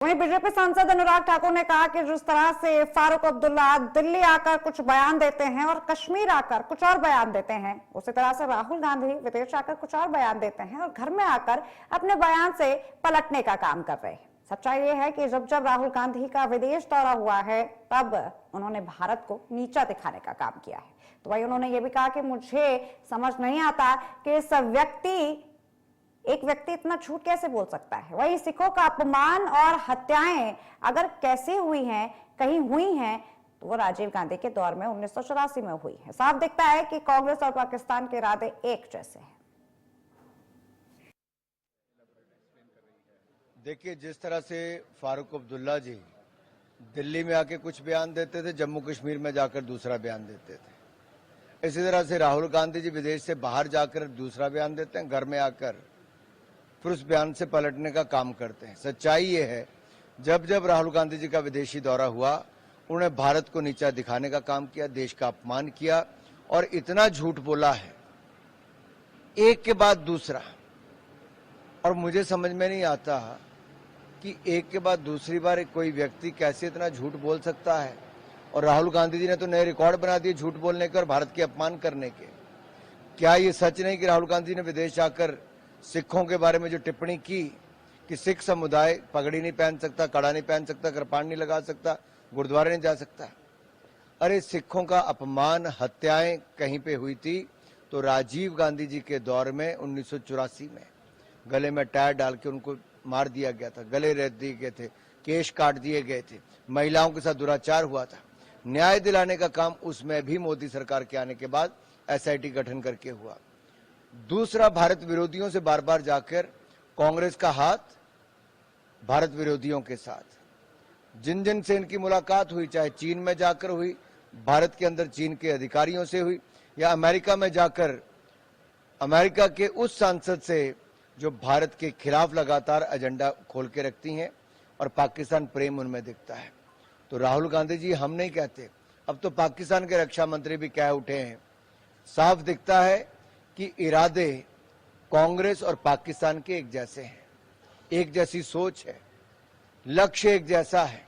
वहीं बीजेपी सांसद अनुराग ठाकुर ने कहा कि जिस तरह से फारूक अब्दुल्ला दिल्ली आकर कुछ बयान देते हैं और कश्मीर आकर कुछ और बयान देते हैं, उसी तरह से राहुल गांधी विदेश आकर कुछ और बयान देते हैं और घर में आकर अपने बयान से पलटने का काम कर रहे हैं। सच्चाई ये है कि जब जब राहुल गांधी का विदेश दौरा हुआ है तब उन्होंने भारत को नीचा दिखाने का काम किया है। तो वही उन्होंने ये भी कहा कि मुझे समझ नहीं आता कि एक व्यक्ति इतना झूठ कैसे बोल सकता है। वही सिखों का अपमान और हत्याएं अगर कैसे हुई हैं, कहीं हुई हैं, तो वो राजीव गांधी के दौर में 1984 में हुई है। साफ दिखता है कि कांग्रेस और पाकिस्तान के इरादे एक जैसे हैं। देखिए, जिस तरह से फारूक अब्दुल्ला जी दिल्ली में आके कुछ बयान देते थे, जम्मू कश्मीर में जाकर दूसरा बयान देते थे, इसी तरह से राहुल गांधी जी विदेश से बाहर जाकर दूसरा बयान देते हैं, घर में आकर फिर उस बयान से पलटने का काम करते हैं। सच्चाई ये है, जब जब राहुल गांधी जी का विदेशी दौरा हुआ, उन्होंने भारत को नीचा दिखाने का काम किया, देश का अपमान किया और इतना झूठ बोला है एक के बाद दूसरा। और मुझे समझ में नहीं आता कि एक के बाद दूसरी बार कोई व्यक्ति कैसे इतना झूठ बोल सकता है। और राहुल गांधी जी ने तो नए रिकॉर्ड बना दिए झूठ बोलने के और भारत के अपमान करने के। क्या ये सच नहीं कि राहुल गांधी ने विदेश जाकर सिखों के बारे में जो टिप्पणी की कि सिख समुदाय पगड़ी नहीं पहन सकता, कड़ा नहीं पहन सकता, कृपाण नहीं लगा सकता, गुरुद्वारे नहीं जा सकता। अरे सिखों का अपमान, हत्याएं कहीं पे हुई थी तो राजीव गांधी जी के दौर में 1984 में गले में टायर डाल के उनको मार दिया गया था, गले रेत दिए गए थे, केश काट दिए गए थे, महिलाओं के साथ दुराचार हुआ था। न्याय दिलाने का काम उसमें भी मोदी सरकार के आने के बाद एसआईटी गठन करके हुआ। दूसरा, भारत विरोधियों से बार बार जाकर कांग्रेस का हाथ भारत विरोधियों के साथ, जिन जिन से इनकी मुलाकात हुई, चाहे चीन में जाकर हुई, भारत के अंदर चीन के अधिकारियों से हुई, या अमेरिका में जाकर अमेरिका के उस सांसद से जो भारत के खिलाफ लगातार एजेंडा खोल के रखती हैं और पाकिस्तान प्रेम उनमें दिखता है। तो राहुल गांधी जी हम नहीं कहते, अब तो पाकिस्तान के रक्षा मंत्री भी कह उठे हैं। साफ दिखता है कि इरादे कांग्रेस और पाकिस्तान के एक जैसे हैं, एक जैसी सोच है, लक्ष्य एक जैसा है।